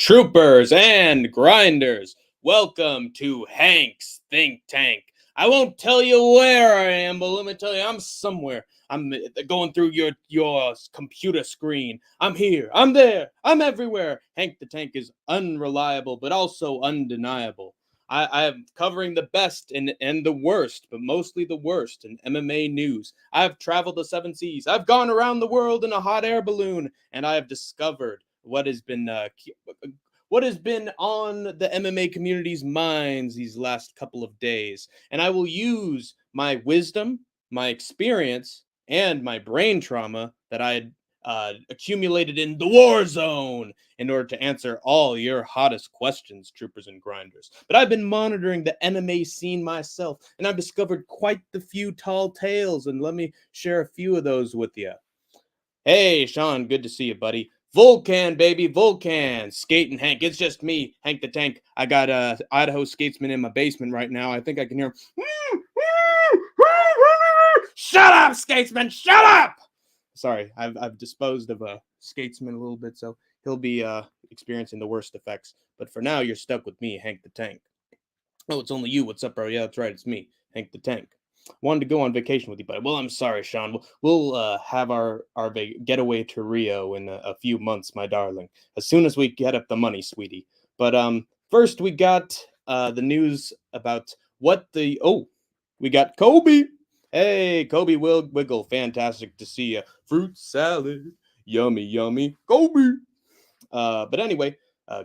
Troopers and grinders, welcome to Hank's Think Tank. I won't tell you where I am, but let me tell you, I'm somewhere. I'm going through your computer screen. I'm here, I'm there, I'm everywhere. Hank the Tank is unreliable, but also undeniable. I am covering the best and the worst, but mostly the worst in MMA news. I've traveled the seven seas. I've gone around the world in a hot air balloon, and I have discovered what has been on the MMA community's minds these last couple of days. And I will use my wisdom, my experience, and my brain trauma that I had accumulated in the war zone in order to answer all your hottest questions, troopers and grinders. But I've been monitoring the MMA scene myself, and I've discovered quite the few tall tales, and let me share a few of those with you. Hey, Sean, good to see you, buddy. Vulcan, baby, Vulcan. Skating Hank. It's just me, Hank the Tank. I got Idaho Skatesman in my basement right now. I think I can hear him. Shut up, Skatesman! Shut up! Sorry, I've disposed of Skatesman a little bit, so he'll be experiencing the worst effects. But for now, you're stuck with me, Hank the Tank. Oh, it's only you. What's up, bro? Yeah, that's right. It's me, Hank the Tank. Wanted to go on vacation with you, but well, I'm sorry, Sean. We'll have our getaway to Rio in a few months, my darling. As soon as we get up the money, sweetie. But first we got the news about we got Kobe. Hey, Kobe Wiggle, fantastic to see you. Fruit salad, yummy, yummy, Kobe. But anyway.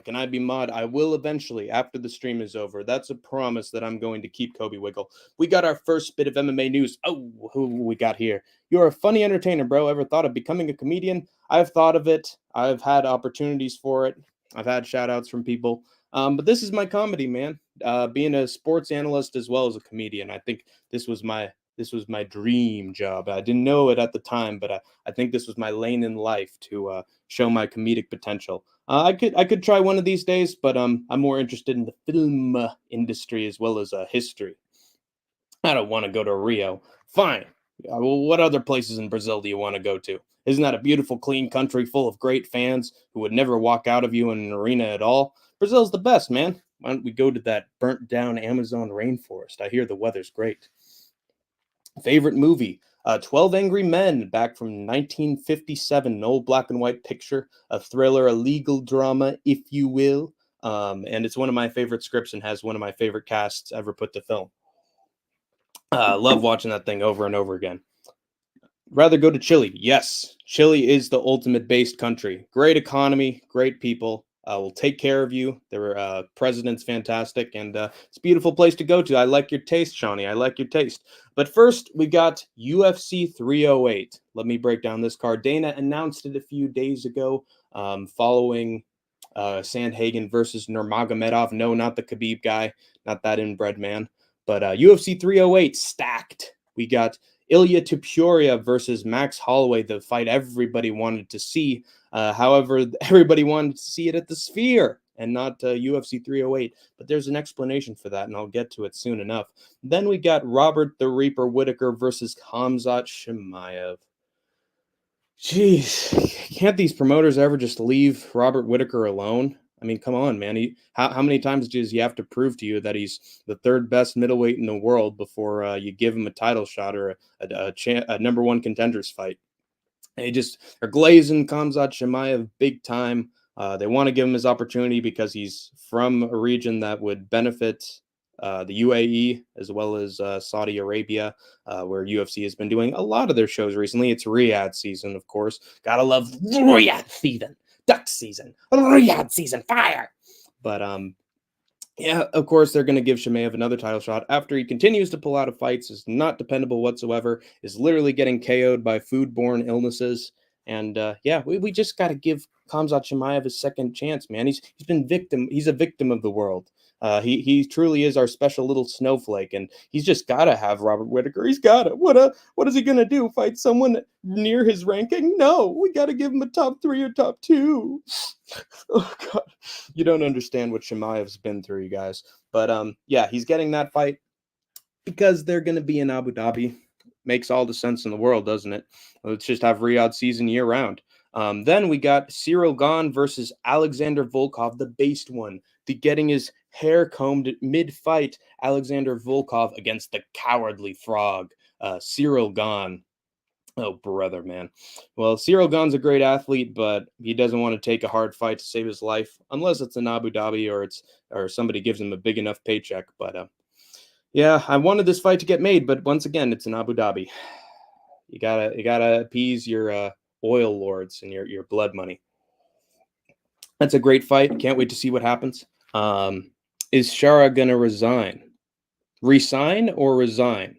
Can I be mod? I will eventually, after the stream is over. That's a promise that I'm going to keep, Kobe Wiggle. We got our first bit of MMA news. Oh, who we got here? You're a funny entertainer, bro. Ever thought of becoming a comedian? I've thought of it. I've had opportunities for it. I've had shout outs from people. But this is my comedy, man. Being a sports analyst as well as a comedian. I think this was my dream job. I didn't know it at the time, but I think this was my lane in life to show my comedic potential. I could try one of these days, but I'm more interested in the film industry as well as history. I don't want to go to Rio. Fine. Well, what other places in Brazil do you want to go to? Isn't that a beautiful, clean country full of great fans who would never walk out of you in an arena at all? Brazil's the best, man. Why don't we go to that burnt down Amazon rainforest? I hear the weather's great. Favorite movie? 12 Angry Men, back from 1957, an old black and white picture, a thriller, a legal drama, if you will. And it's one of my favorite scripts and has one of my favorite casts ever put to film. Love watching that thing over and over again. Rather go to Chile. Yes, Chile is the ultimate based country. Great economy, great people. Will take care of you. Their president's fantastic, and it's a beautiful place to go to. I like your taste, Shawnee. I like your taste. But first, we got UFC 308. Let me break down this card. Dana announced it a few days ago, following Sandhagen versus Nurmagomedov. No, not the Khabib guy, not that inbred man. But UFC 308 stacked. We got Ilya Tupuria versus Max Holloway, the fight everybody wanted to see. However, everybody wanted to see it at the Sphere and not UFC 308. But there's an explanation for that, and I'll get to it soon enough. Then we got Robert the Reaper Whittaker versus Khamzat Chimaev. Jeez, can't these promoters ever just leave Robert Whittaker alone? I mean, come on, man. How many times does he have to prove to you that he's the third best middleweight in the world before you give him a title shot or a number one contenders fight? They're glazing Khamzat Chimaev big time. They want to give him his opportunity because he's from a region that would benefit the UAE as well as Saudi Arabia, where UFC has been doing a lot of their shows recently. It's Riyadh season, of course. Gotta love Riyadh season. Duck season, Riyadh season, fire. But yeah, of course they're going to give Chimaev another title shot after he continues to pull out of fights, is not dependable whatsoever, is literally getting KO'd by foodborne illnesses. And yeah, we just got to give Khamzat Chimaev a second chance, man. He's a victim of the world. He truly is our special little snowflake, and he's just gotta have Robert Whittaker. He's gotta. What is he gonna do? Fight someone near his ranking? No, we gotta give him a top 3 or top 2. Oh God, you don't understand what Chimaev's been through, you guys. But yeah, he's getting that fight because they're gonna be in Abu Dhabi. Makes all the sense in the world, doesn't it? Let's just have Riyadh season year round. Then we got Cyril Gahn versus Alexander Volkov, the based one, the getting his hair combed mid-fight Alexander Volkov against the cowardly frog, Cyril Gahn. Oh, brother, man. Well, Cyril Gahn's a great athlete, but he doesn't want to take a hard fight to save his life, unless it's in Abu Dhabi or somebody gives him a big enough paycheck. But yeah, I wanted this fight to get made, but once again, it's in Abu Dhabi. You gotta appease your oil lords and your blood money. That's a great fight. Can't wait to see what happens. Is Shara gonna resign or resign?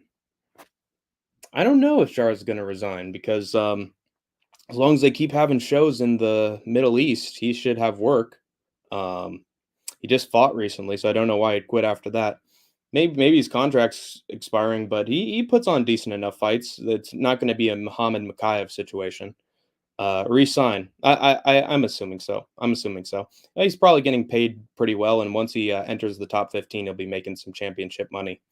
I don't know if Shara's gonna resign because as long as they keep having shows in the Middle East, he should have work. Um, he just fought recently, so I don't know why he'd quit after that. Maybe his contract's expiring, but he puts on decent enough fights. It's not going to be a Muhammad Makayev situation. Resign. I'm assuming so. He's probably getting paid pretty well, and once he enters the top 15, he'll be making some championship money.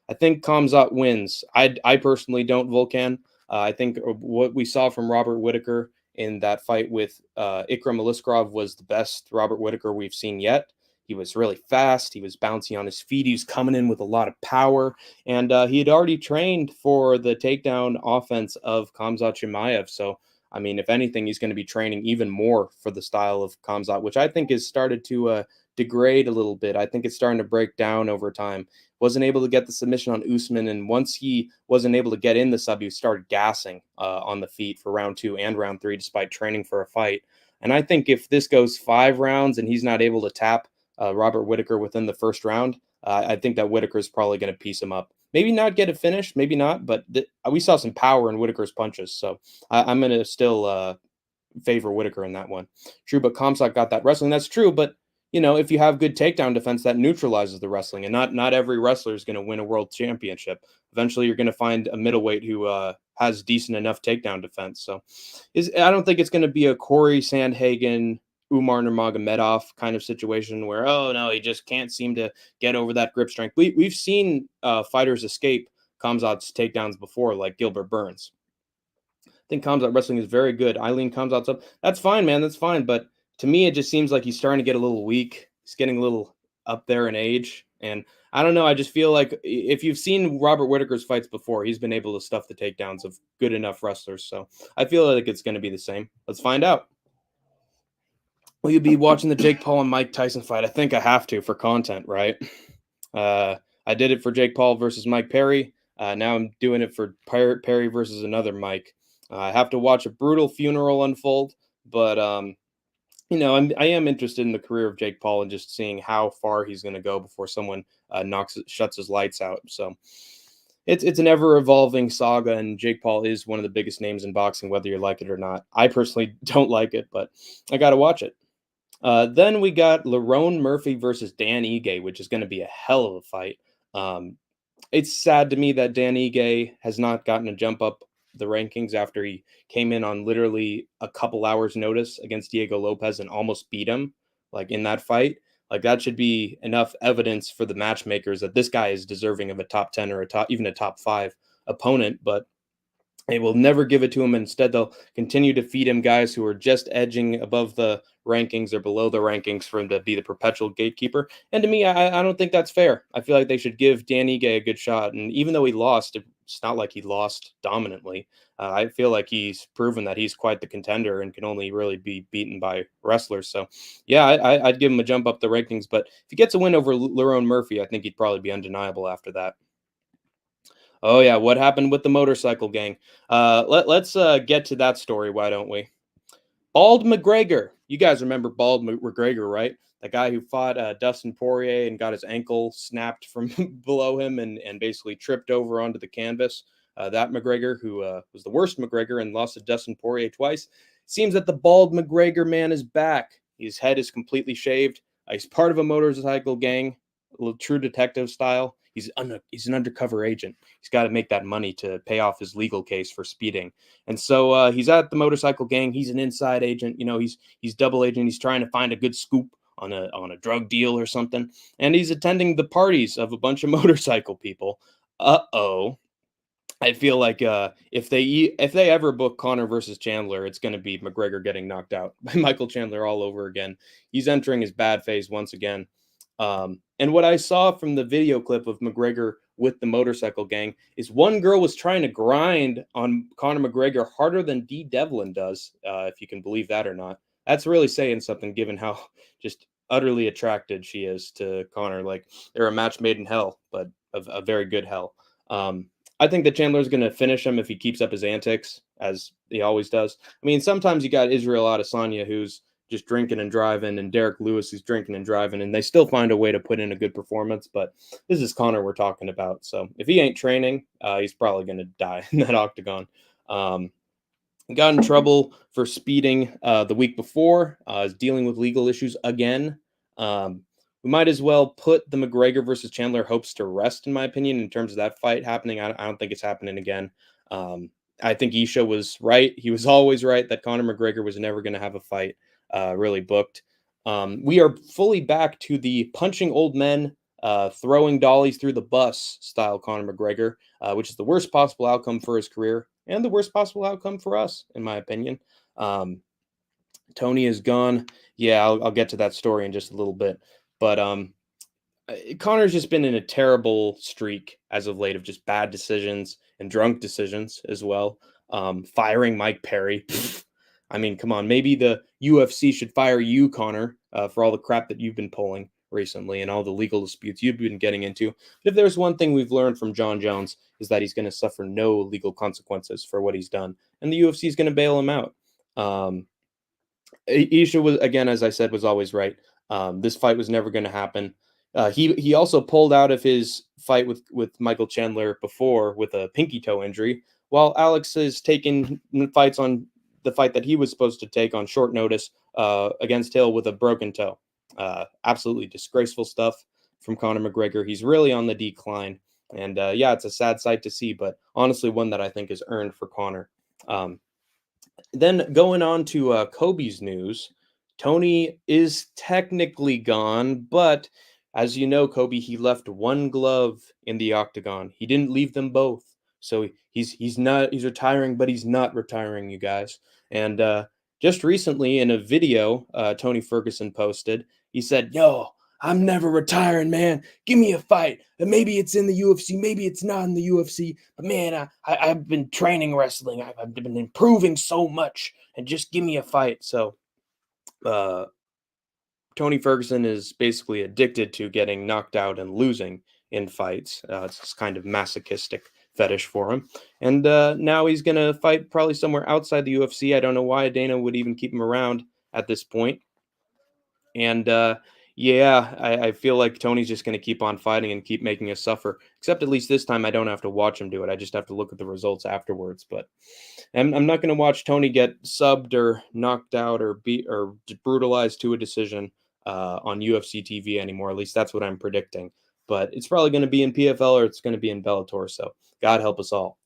I think Khamzat wins. I personally don't, Volkan. I think what we saw from Robert Whittaker in that fight with Ikram Aliskerov was the best Robert Whittaker we've seen yet. He was really fast. He was bouncy on his feet. He was coming in with a lot of power. And he had already trained for the takedown offense of Khamzat Chimaev. So, I mean, if anything, he's going to be training even more for the style of Khamzat, which I think has started to degrade a little bit. I think it's starting to break down over time. Wasn't able to get the submission on Usman, and once he wasn't able to get in the sub, he started gassing on the feet for round 2 and round 3, despite training for a fight. And I think if this goes 5 rounds and he's not able to tap Robert Whittaker within the first round, I think that Whittaker is probably going to piece him up. Maybe not get it finished, maybe not, but we saw some power in Whittaker's punches, so I'm going to still favor Whittaker in that one. True, but Khamzat got that wrestling. That's true, but if you have good takedown defense, that neutralizes the wrestling, and not every wrestler is going to win a world championship. Eventually, you're going to find a middleweight who has decent enough takedown defense. So, I don't think it's going to be a Corey Sandhagen, Umar Nurmagomedov kind of situation where, oh no, he just can't seem to get over that grip strength. We've seen fighters escape Khamzat's takedowns before, like Gilbert Burns. I think Khamzat wrestling is very good. Eileen Khamzat's up. That's fine, man. That's fine, but to me, it just seems like he's starting to get a little weak. He's getting a little up there in age. And I don't know. I just feel like if you've seen Robert Whittaker's fights before, he's been able to stuff the takedowns of good enough wrestlers. So I feel like it's going to be the same. Let's find out. Will you be watching the Jake Paul and Mike Tyson fight? I think I have to for content, right? I did it for Jake Paul versus Mike Perry. Now I'm doing it for Perry versus another Mike. I have to watch a brutal funeral unfold, but I am interested in the career of Jake Paul and just seeing how far he's going to go before someone shuts his lights out. So it's an ever evolving saga, and Jake Paul is one of the biggest names in boxing, whether you like it or not. I personally don't like it, but I got to watch it. Then we got Lerone Murphy versus Dan Ige, which is going to be a hell of a fight. It's sad to me that Dan Ige has not gotten a jump up the rankings after he came in on literally a couple hours notice against Diego Lopez and almost beat him like in that fight. Like that should be enough evidence for the matchmakers that this guy is deserving of a top 10 or even a top 5 opponent, but they will never give it to him. Instead, they'll continue to feed him guys who are just edging above the rankings or below the rankings for him to be the perpetual gatekeeper. And to me, I don't think that's fair. I feel like they should give Dan Ige a good shot. And even though he lost, it's not like he lost dominantly. I feel like he's proven that he's quite the contender and can only really be beaten by wrestlers. So, yeah, I'd give him a jump up the rankings. But if he gets a win over Lerone Murphy, I think he'd probably be undeniable after that. Oh yeah, what happened with the motorcycle gang? Let's get to that story. Why don't we? Bald McGregor. You guys remember Bald McGregor, right? The guy who fought Dustin Poirier and got his ankle snapped from below him and basically tripped over onto the canvas. That McGregor, who was the worst McGregor and lost to Dustin Poirier twice. Seems that the Bald McGregor man is back. His head is completely shaved. He's part of a motorcycle gang, true detective style. He's an undercover agent. He's got to make that money to pay off his legal case for speeding. And so he's at the motorcycle gang. He's an inside agent. He's double agent. He's trying to find a good scoop on a drug deal or something. And he's attending the parties of a bunch of motorcycle people. Uh-oh. I feel like if they ever book Conor versus Chandler, it's going to be McGregor getting knocked out by Michael Chandler all over again. He's entering his bad phase once again. And what I saw from the video clip of McGregor with the motorcycle gang is one girl was trying to grind on Conor McGregor harder than D. Devlin does, if you can believe that or not. That's really saying something, given how just utterly attracted she is to Conor. Like they're a match made in hell, but a very good hell. I think that Chandler's going to finish him if he keeps up his antics, as he always does. I mean, sometimes you got Israel Adesanya, who's just drinking and driving, and Derek Lewis, who's drinking and driving, and they still find a way to put in a good performance. But this is Conor we're talking about. So if he ain't training, he's probably going to die in that octagon. Um, got in trouble for speeding the week before, is dealing with legal issues again. We might as well put the McGregor versus Chandler hopes to rest, in my opinion, in terms of that fight happening. I don't think it's happening again. I think Isha was right. He was always right that Conor McGregor was never going to have a fight really booked. We are fully back to the punching old men, throwing dollies through the bus style Conor McGregor, which is the worst possible outcome for his career and the worst possible outcome for us, in my opinion. Tony is gone. Yeah, I'll get to that story in just a little bit. But Connor's just been in a terrible streak as of late of just bad decisions and drunk decisions as well. Firing Mike Perry. I mean, come on. Maybe the UFC should fire you, Conor, for all the crap that you've been pulling recently and all the legal disputes you've been getting into. But if there's one thing we've learned from John Jones is that he's going to suffer no legal consequences for what he's done, and the UFC is going to bail him out. Isha was, again, as I said, was always right. This fight was never going to happen. He also pulled out of his fight with Michael Chandler before with a pinky toe injury, while Alex is taking fights on the fight that he was supposed to take on short notice against Hill with a broken toe. Absolutely disgraceful stuff from Conor McGregor. He's really on the decline. And yeah, it's a sad sight to see, but honestly, one that I think is earned for Conor. Then going on to Kobe's news, Tony is technically gone, but as you know, Kobe, he left one glove in the octagon. He didn't leave them both. So he's retiring, but he's not retiring, you guys. And just recently in a video Tony Ferguson posted, he said, "Yo, I'm never retiring, man. Give me a fight. And maybe it's in the UFC, maybe it's not in the UFC. But man, I've been training wrestling. I've been improving so much, and just give me a fight." So Tony Ferguson is basically addicted to getting knocked out and losing in fights. It's this kind of masochistic fetish for him. And now he's going to fight probably somewhere outside the UFC. I don't know why Dana would even keep him around at this point. And yeah, I feel like Tony's just going to keep on fighting and keep making us suffer. Except at least this time I don't have to watch him do it. I just have to look at the results afterwards. But I'm not going to watch Tony get subbed or knocked out or beat or brutalized to a decision on UFC TV anymore. At least that's what I'm predicting. But it's probably going to be in PFL or it's going to be in Bellator. So God help us all.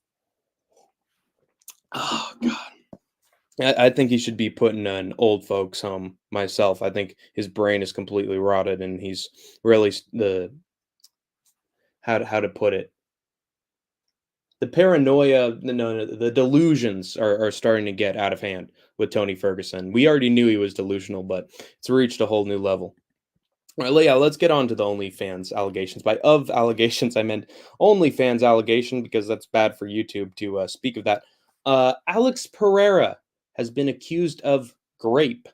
Oh, God. I think he should be put in an old folks home myself. I think his brain is completely rotted and he's really how to put it. The paranoia, no, the delusions are starting to get out of hand with Tony Ferguson. We already knew he was delusional, but it's reached a whole new level. All right, yeah, let's get on to the OnlyFans allegations. By of allegations, I meant OnlyFans allegation because that's bad for YouTube to speak of that. Alex Pereira has been accused of grape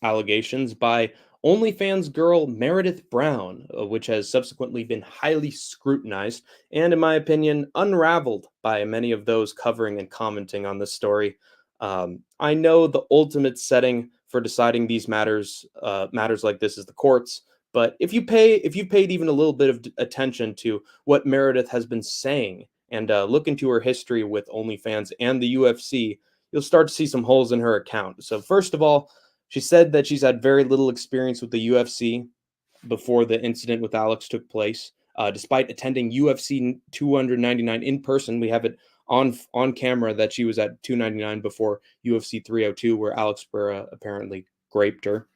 allegations by OnlyFans girl Meredith Brown, which has subsequently been highly scrutinized and, in my opinion, unraveled by many of those covering and commenting on this story. I know the ultimate setting for deciding these matters like this is the courts. But if you've paid even a little bit of attention to what Meredith has been saying and look into her history with OnlyFans and the UFC, you'll start to see some holes in her account. So first of all, she said that she's had very little experience with the UFC before the incident with Alex took place. Despite attending UFC 299 in person, we have it on camera that she was at 299 before UFC 302, where Alex Pereira apparently graped her.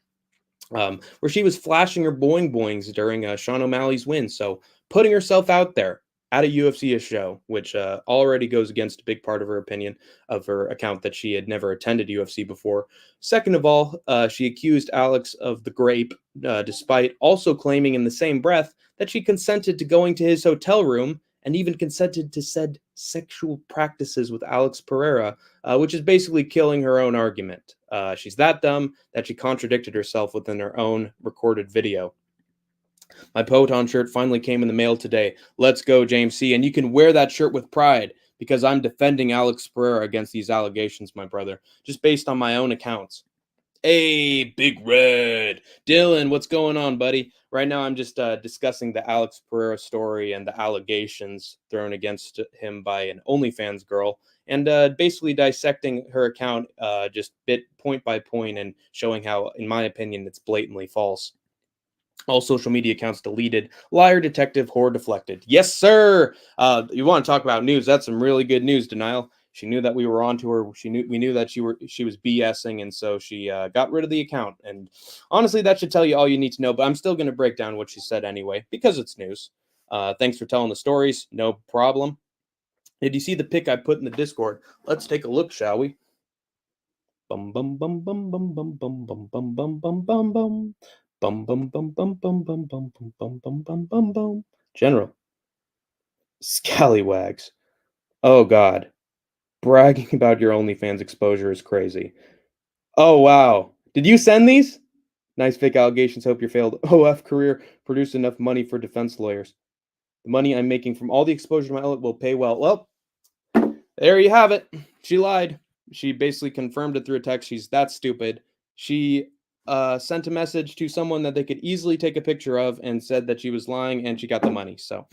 Where she was flashing her boing boings during Sean O'Malley's win. So putting herself out there at a UFC show, which already goes against a big part of her opinion of her account that she had never attended UFC before. Second of all, she accused Alex of the grape, despite also claiming in the same breath that she consented to going to his hotel room and even consented to said sexual practices with Alex Pereira, which is basically killing her own argument. She's that dumb that she contradicted herself within her own recorded video. My Poton shirt finally came in the mail today. Let's go, James C. And you can wear that shirt with pride because I'm defending Alex Pereira against these allegations, my brother, just based on my own accounts. Hey, Big Red. Dylan, what's going on, buddy? Right now, I'm just discussing the Alex Pereira story and the allegations thrown against him by an OnlyFans girl, and basically dissecting her account just point by point and showing how, in my opinion, it's blatantly false. All social media accounts deleted. Liar detective, whore deflected. Yes, sir. You want to talk about news? That's some really good news, Denial. She knew that we were on to her. We knew that she was BSing, and so she got rid of the account. And honestly, that should tell you all you need to know. But I'm still going to break down what she said anyway because it's news. Thanks for telling the stories. No problem. Did you see the pic I put in the Discord? Let's take a look, shall we? Bum bum bum bum bum bum bum bum bum bum bum bum bum. Bum bum bum bum bum bum bum bum bum bum bum bum bum. General. Scallywags. Oh God. Bragging about your OnlyFans exposure is crazy. Oh wow. Did you send these? Nice fake allegations. Hope your failed OF career produced enough money for defense lawyers. The money I'm making from all the exposure to my outlet will pay well. Well, there you have it. She lied. She basically confirmed it through a text. She's that stupid. She sent a message to someone that they could easily take a picture of and said that she was lying and she got the money. So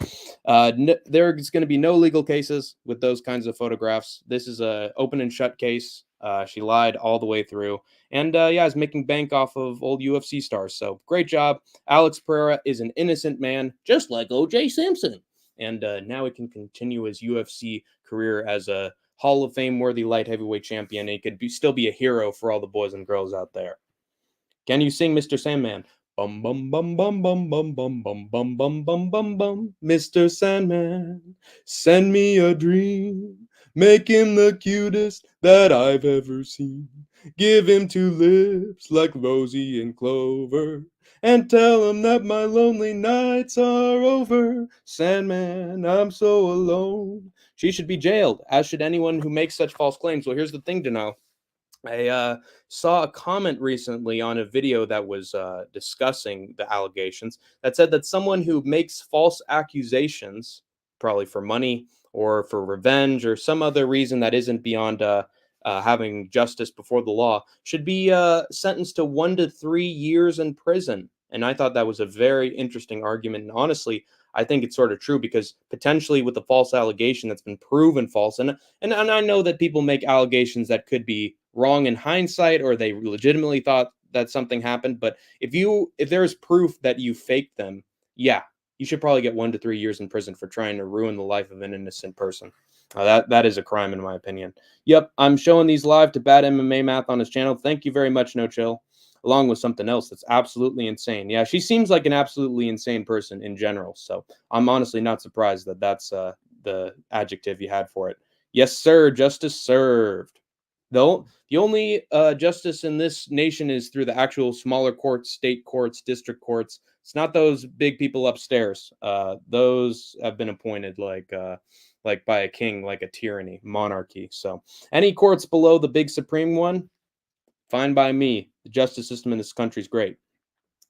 there's going to be no legal cases with those kinds of photographs. This is a open and shut case. She lied all the way through. And yeah, is making bank off of old UFC stars. So great job. Alex Pereira is an innocent man, just like OJ Simpson. And now he can continue his UFC career as a Hall of Fame worthy light heavyweight champion. He could still be a hero for all the boys and girls out there. Can you sing Mr. Sandman? Bum bum bum bum bum bum bum bum bum bum bum bum bum. Mr. Sandman, send me a dream. Make him the cutest that I've ever seen. Give him two lips like Rosie and Clover. And tell him that my lonely nights are over. Sandman, I'm so alone. She should be jailed, as should anyone who makes such false claims. Well, here's the thing, Dano. I saw a comment recently on a video that was discussing the allegations that said that someone who makes false accusations, probably for money or for revenge or some other reason that isn't beyond having justice before the law, should be sentenced to 1 to 3 years in prison. And I thought that was a very interesting argument. And honestly, I think it's sort of true because potentially with a false allegation that's been proven false, and I know that people make allegations that could be wrong in hindsight or they legitimately thought that something happened. But if there is proof that you faked them, yeah, you should probably get 1 to 3 years in prison for trying to ruin the life of an innocent person. That is a crime in my opinion. Yep, I'm showing these live to Bad MMA Math on his channel. Thank you very much, No Chill. Along with something else that's absolutely insane. Yeah, she seems like an absolutely insane person in general. So I'm honestly not surprised that that's the adjective you had for it. Yes, sir. Justice served. Though the only justice in this nation is through the actual smaller courts, state courts, district courts. It's not those big people upstairs. Those have been appointed like by a king, like a tyranny, monarchy. So any courts below the big supreme one, fine by me. The justice system in this country is great.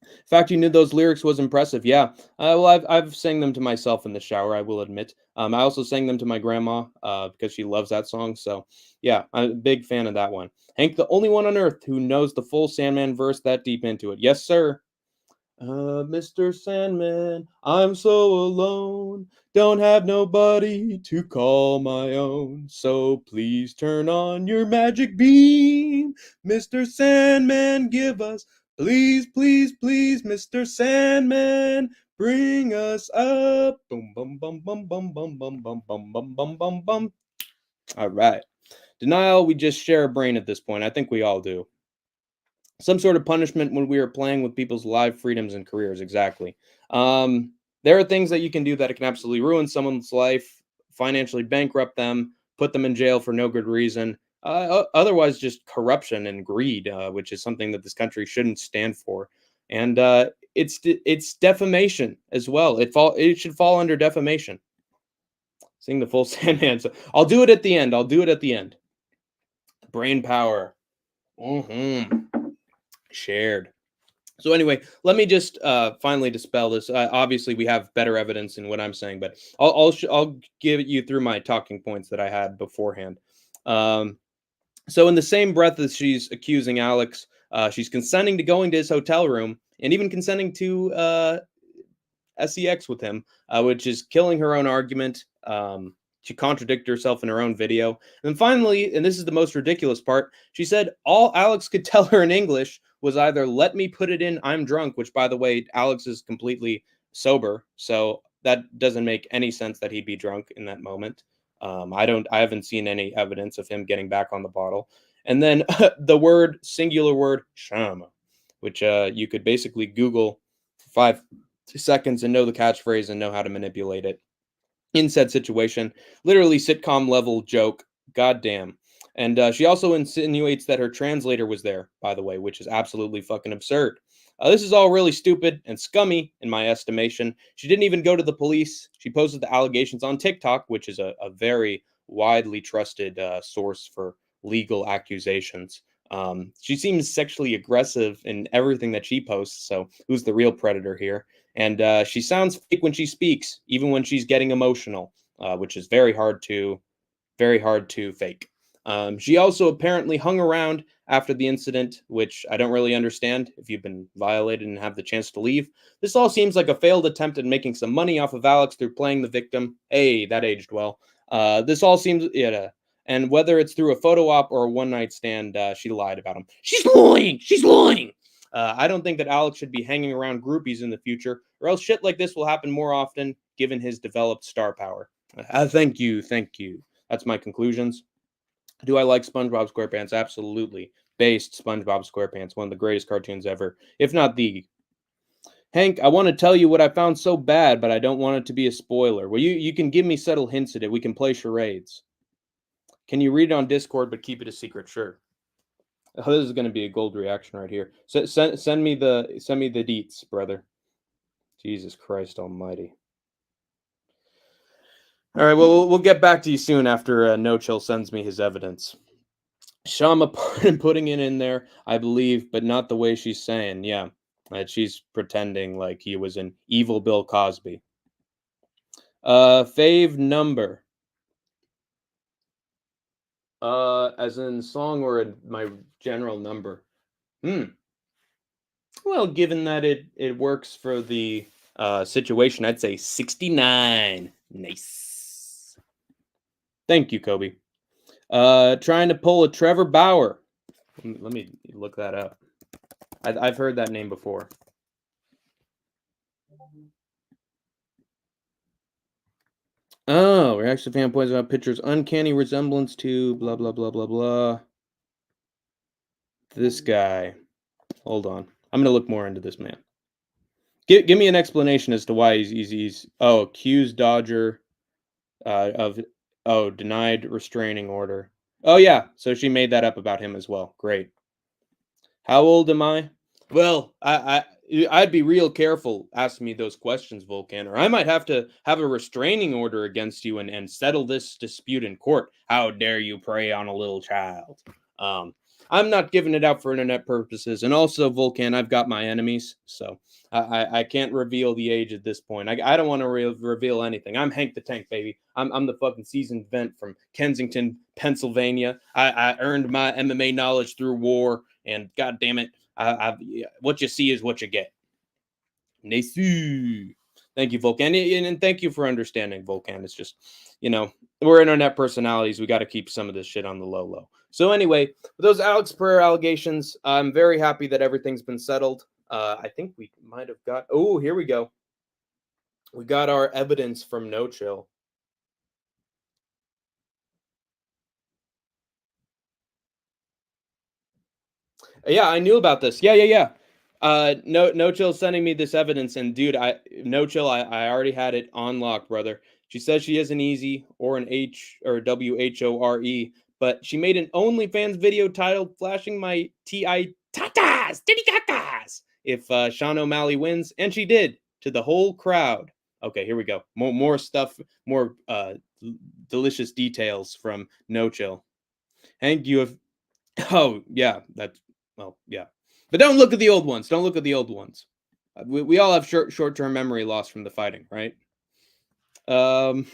The fact you knew those lyrics was impressive. Yeah. Well, I've sang them to myself in the shower, I will admit. I also sang them to my grandma because she loves that song. So, yeah, I'm a big fan of that one. Hank, the only one on earth who knows the full Sandman verse that deep into it. Yes, sir. Mr. Sandman, I'm so alone. Don't have nobody to call my own. So please turn on your magic beam. Mr. Sandman, give us, please, please, please, Mr. Sandman, bring us up. Boom, bum, bum, bum, bum, bum, bum, bum, bum, bum, bum, bum, bum. All right. Denial, we just share a brain at this point. I think we all do. Some sort of punishment when we are playing with people's live freedoms and careers. Exactly. There are things that you can do that can absolutely ruin someone's life, financially bankrupt them, put them in jail for no good reason. Otherwise, just corruption and greed, which is something that this country shouldn't stand for. And it's defamation as well. It should fall under defamation. Sing the full Sandman. So I'll do it at the end. I'll do it at the end. Brain power. Shared. So anyway, let me just finally dispel this. Obviously, we have better evidence in what I'm saying, but I'll give you through my talking points that I had beforehand. So in the same breath as she's accusing Alex, she's consenting to going to his hotel room and even consenting to sex with him, which is killing her own argument. She contradicted herself in her own video. And then finally, and this is the most ridiculous part, she said all Alex could tell her in English was either "let me put it in, I'm drunk," which, by the way, Alex is completely sober, so that doesn't make any sense that he'd be drunk in that moment. I haven't seen any evidence of him getting back on the bottle. And then the singular word, shama, which you could basically Google for 5 seconds and know the catchphrase and know how to manipulate it in said situation. Literally sitcom level joke. Goddamn. And she also insinuates that her translator was there, by the way, which is absolutely fucking absurd. This is all really stupid and scummy, in my estimation. She didn't even go to the police. She posted the allegations on TikTok, which is a very widely trusted source for legal accusations. She seems sexually aggressive in everything that she posts, so who's the real predator here? And she sounds fake when she speaks, even when she's getting emotional, which is very hard to fake. She also apparently hung around after the incident, which I don't really understand if you've been violated and have the chance to leave. This all seems like a failed attempt at making some money off of Alex through playing the victim. Hey, that aged well. This all seems, yeah. And whether it's through a photo op or a one night stand, she lied about him. She's lying. She's lying. I don't think that Alex should be hanging around groupies in the future, or else shit like this will happen more often, given his developed star power. Thank you. Thank you. That's my conclusions. Do I like SpongeBob SquarePants? Absolutely. Based SpongeBob SquarePants, one of the greatest cartoons ever, if not the. Hank, I want to tell you what I found so bad, but I don't want it to be a spoiler. Well, you can give me subtle hints at it. We can play charades. Can you read it on Discord, but keep it a secret? Sure. Oh, this is going to be a gold reaction right here. Send me the deets, brother. Jesus Christ Almighty. All right, well, we'll get back to you soon after No Chill sends me his evidence. Shama putting it in there, I believe, but not the way she's saying. Yeah, she's pretending like he was an evil Bill Cosby. Fave number. As in song or my general number? Well, given that it works for the situation, I'd say 69. Nice. Thank you, Kobe. Trying to pull a Trevor Bauer. Let me look that up. I've heard that name before. Oh, reaction fan points about pictures uncanny resemblance to blah blah blah blah blah. This guy. Hold on. I'm gonna look more into this man. Give me an explanation as to why he's accused Dodger of denied restraining order. Oh yeah, so she made that up about him as well. Great. How old am I? Well, I'd be real careful asking me those questions, Volcan, or I might have to have a restraining order against you and settle this dispute in court. How dare you prey on a little child? I'm not giving it out for internet purposes, and also, Volcan, I've got my enemies, so I can't reveal the age at this point. I don't want to reveal anything. I'm Hank the Tank, baby. I'm the fucking seasoned vet from Kensington, Pennsylvania. I earned my MMA knowledge through war, and god damn it, what you see is what you get. Nice. Thank you, Volcan, and thank you for understanding, Volcan. It's just, we're internet personalities. We got to keep some of this shit on the low. So anyway, with those Alex Pereira allegations, I'm very happy that everything's been settled. I think we might have got. Oh, here we go. We got our evidence from No Chill. Yeah, I knew about this. Yeah. No chill sending me this evidence, and dude, no chill. I already had it on lock, brother. She says she isn't easy or an H or WHORE, but she made an OnlyFans video titled "Flashing My Ti Tatas Titty Cacas" if Sean O'Malley wins, and she did to the whole crowd. Okay, here we go. More stuff, more delicious details from No Chill. Hank, you have. Oh yeah, that's well, yeah. But don't look at the old ones. Don't look at the old ones. We all have short term memory loss from the fighting, right? Um,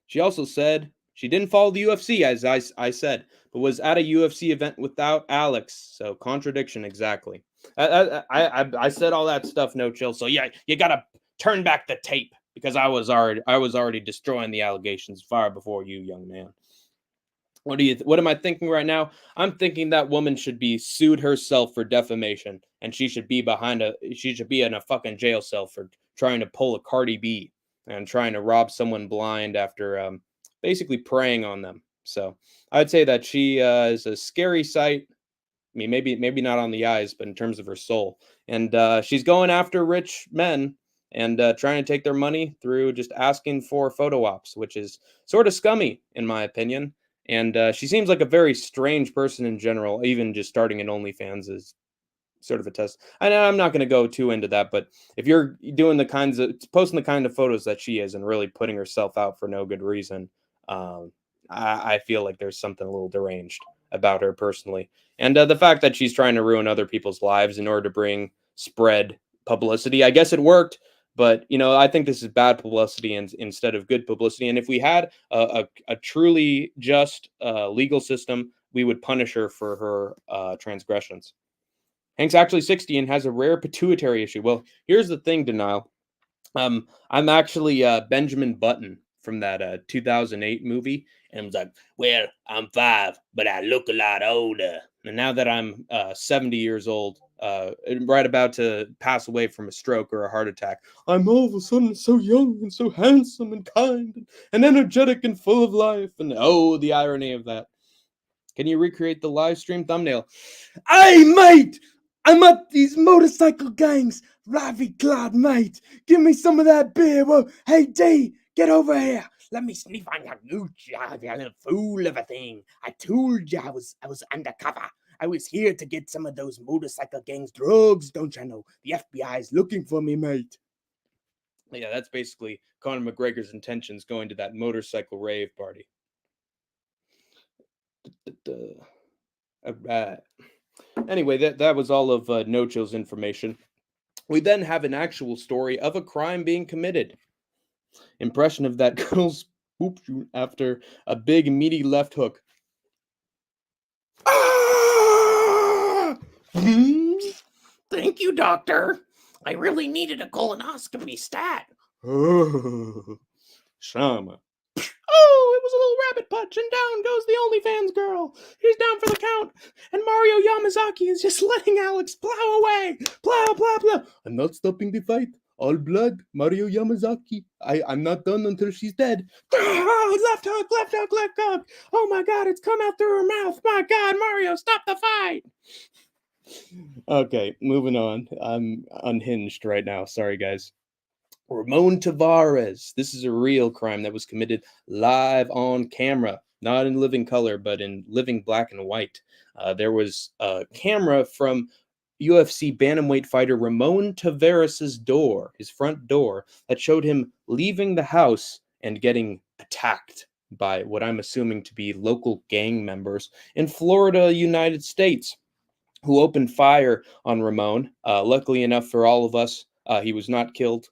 she also said she didn't follow the UFC, as I said, but was at a UFC event without Alex. So contradiction, exactly. I said all that stuff, no chill. So yeah, you gotta turn back the tape because I was already destroying the allegations far before you, young man. What am I thinking right now? I'm thinking that woman should be sued herself for defamation, and she should be in a fucking jail cell for trying to pull a Cardi B and trying to rob someone blind after basically preying on them. So I'd say that she is a scary sight. I mean, maybe not on the eyes, but in terms of her soul. And she's going after rich men and trying to take their money through just asking for photo ops, which is sort of scummy in my opinion. And she seems like a very strange person in general. Even just starting an OnlyFans is sort of a test. I know I'm not going to go too into that, but if you're doing the kinds of posting the kind of photos that she is and really putting herself out for no good reason, um, I feel like there's something a little deranged about her personally. And the fact that she's trying to ruin other people's lives in order to bring spread publicity, I guess it worked. But I think this is bad publicity instead of good publicity. And if we had a truly just legal system, we would punish her for her transgressions. Hank's actually 60 and has a rare pituitary issue. Well, here's the thing, Denial. I'm actually Benjamin Button from that 2008 movie, and I was like, "Well, I'm 5, but I look a lot older." And now that I'm 70 years old, right about to pass away from a stroke or a heart attack, I'm all of a sudden so young and so handsome and kind and energetic and full of life. And oh, the irony of that. Can you recreate the live stream thumbnail? Hey, mate! I'm at these motorcycle gangs. Ravi Glad, mate. Give me some of that beer. Whoa. Hey, D, get over here. Let me sniff on your gooch, you little fool of a thing. I told you I was undercover. I was here to get some of those motorcycle gangs drugs, don't you know? The FBI is looking for me, mate. Yeah, that's basically Conor McGregor's intentions going to that motorcycle rave party. All right. Anyway, that was all of No Chill's information. We then have an actual story of a crime being committed. Impression of that girl's poop shoot after a big meaty left hook. Ah! Thank you, doctor. I really needed a colonoscopy stat. Oh, Shama. Oh, it was a little rabbit punch, and down goes the OnlyFans girl. She's down for the count, and Mario Yamazaki is just letting Alex plow away. Plow, plow, plow. I'm not stopping the fight. All blood, Mario Yamazaki. I'm not done until she's dead. Oh, left hook, left hook, left hook. Oh my god, it's come out through her mouth. My god, Mario, stop the fight. Okay, moving on. I'm unhinged right now. Sorry, guys. Ramon Tavares. This is a real crime that was committed live on camera, not in living color, but in living black and white. There was a camera from UFC bantamweight fighter Ramon Tavares's door, his front door, that showed him leaving the house and getting attacked by what I'm assuming to be local gang members in Florida, United States, who opened fire on Ramon. Luckily enough for all of us, he was not killed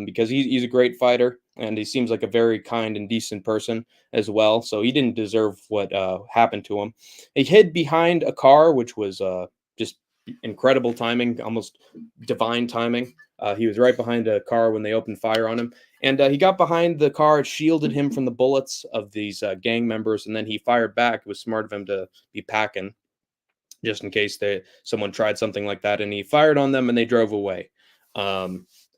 because he's a great fighter and he seems like a very kind and decent person as well. So he didn't deserve what happened to him. He hid behind a car, which was just incredible timing, almost divine timing. He was right behind a car when they opened fire on him. And he got behind the car, it shielded him from the bullets of these gang members, and then he fired back. It was smart of him to be packing just in case someone tried something like that, and he fired on them and they drove away.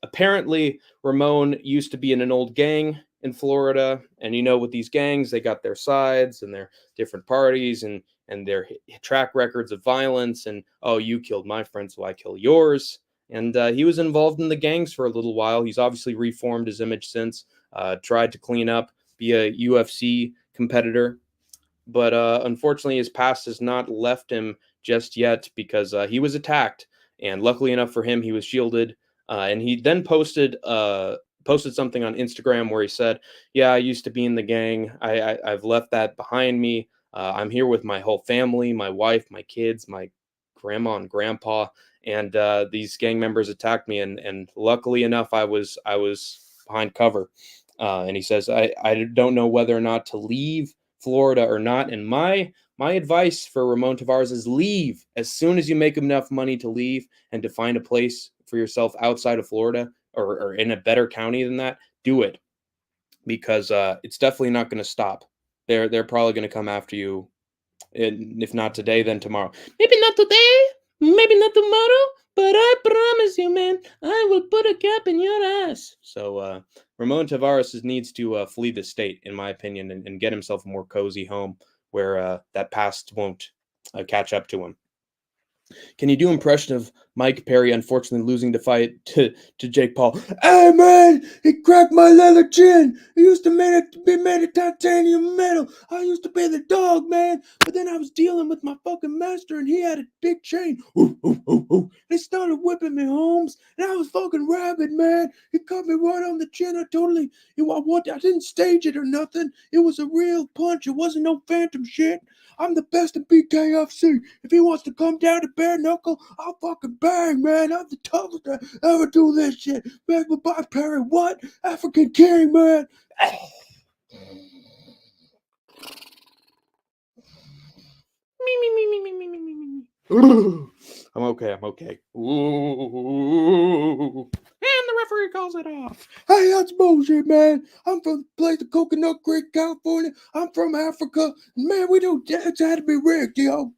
Apparently, Ramon used to be in an old gang in Florida, and with these gangs, they got their sides and their different parties, and and their track records of violence, and oh, you killed my friend, so I kill yours. And he was involved in the gangs for a little while. He's obviously reformed his image since, tried to clean up, be a UFC competitor, but unfortunately, his past has not left him just yet because he was attacked, and luckily enough for him, he was shielded. And he then posted something on Instagram where he said, "Yeah, I used to be in the gang. I've left that behind me. I'm here with my whole family, my wife, my kids, my grandma and grandpa, and these gang members attacked me, and luckily enough, I was behind cover." And he says, I don't know whether or not to leave Florida or not. And my advice for Ramon Tavares is leave as soon as you make enough money to leave and to find a place for yourself outside of Florida, or in a better county than that. Do it, because it's definitely not going to stop. They're probably going to come after you, and if not today, then tomorrow. Maybe not today, maybe not tomorrow, but I promise you, man, I will put a cap in your ass. So Ramon Tavares needs to flee the state, in my opinion, and get himself a more cozy home where that past won't catch up to him. Can you do impression of Mike Perry unfortunately losing the fight to Jake Paul? Hey man, he cracked my leather chin. He used to be made of titanium metal. I used to be the dog, man. But then I was dealing with my fucking master, and he had a big chain. Ooh, ooh, ooh, ooh. They started whipping me, Holmes, and I was fucking rabid, man. He cut me right on the chin. I didn't stage it or nothing. It was a real punch. It wasn't no phantom shit. I'm the best in BKFC. If he wants to come down to bare knuckle, I'll fucking bang, man. I'm the toughest to ever do this shit. Man, goodbye, Perry. What? African king, man. I'm okay. Ooh. And the referee calls it off. Hey, that's bullshit, man. I'm from the place of Coconut Creek, California. I'm from Africa. Man, we don't. It's had to be rigged, yo.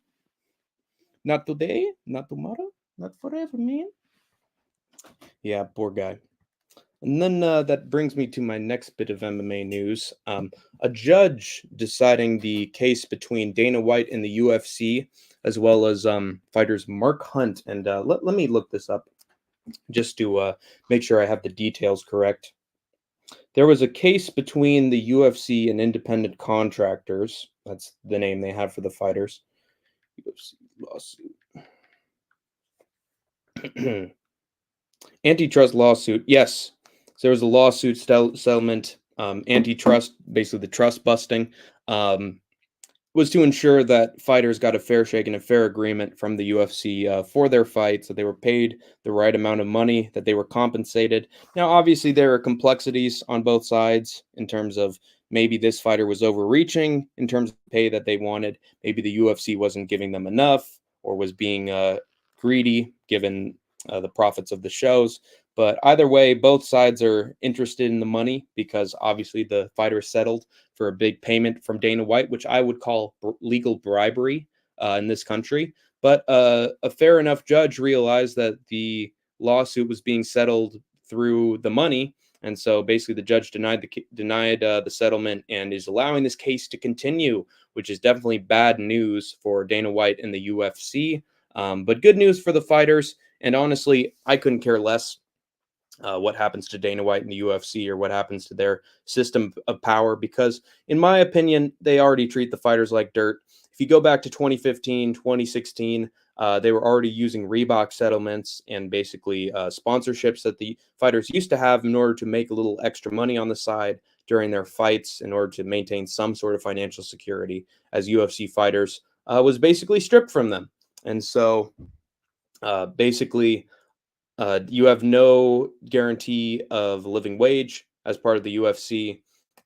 Not today, not tomorrow, not forever, man. Yeah, poor guy. And then that brings me to my next bit of MMA news. A judge deciding the case between Dana White and the UFC, as well as fighters Mark Hunt. And let me look this up just to make sure I have the details correct. There was a case between the UFC and independent contractors. That's the name they have for the fighters. UFC lawsuit. Antitrust lawsuit. Yes. So there was a lawsuit settlement, antitrust, basically the trust busting, was to ensure that fighters got a fair shake and a fair agreement from the UFC for their fights, that they were paid the right amount of money, that they were compensated. Now, obviously, there are complexities on both sides in terms of maybe this fighter was overreaching in terms of pay that they wanted. Maybe the UFC wasn't giving them enough, or was being greedy given the profits of the shows. But either way, both sides are interested in the money because obviously the fighter settled for a big payment from Dana White, which I would call legal bribery in this country. But a fair enough judge realized that the lawsuit was being settled through the money, and so basically the judge denied the settlement and is allowing this case to continue, which is definitely bad news for Dana White and the UFC, but good news for the fighters. And honestly, I couldn't care less what happens to Dana White in the UFC or what happens to their system of power, because in my opinion, they already treat the fighters like dirt. If you go back to 2015, 2016, they were already using Reebok settlements and basically sponsorships that the fighters used to have in order to make a little extra money on the side during their fights in order to maintain some sort of financial security as UFC fighters, was basically stripped from them. And so basically, you have no guarantee of living wage as part of the UFC.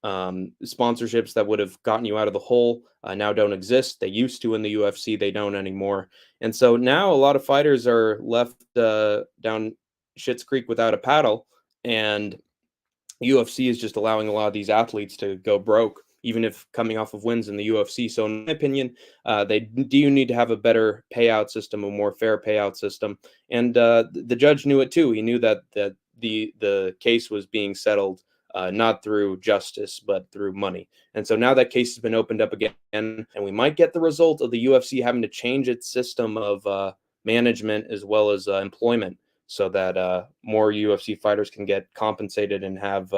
Sponsorships that would have gotten you out of the hole now don't exist. They used to in the UFC, they don't anymore. And so now a lot of fighters are left down Schitt's Creek without a paddle, and UFC is just allowing a lot of these athletes to go broke, even if coming off of wins in the UFC. So in my opinion, they do need to have a better payout system, a more fair payout system. And the judge knew it too. He knew that the case was being settled not through justice, but through money. And so now that case has been opened up again, and we might get the result of the UFC having to change its system of management as well as employment, so that more UFC fighters can get compensated and have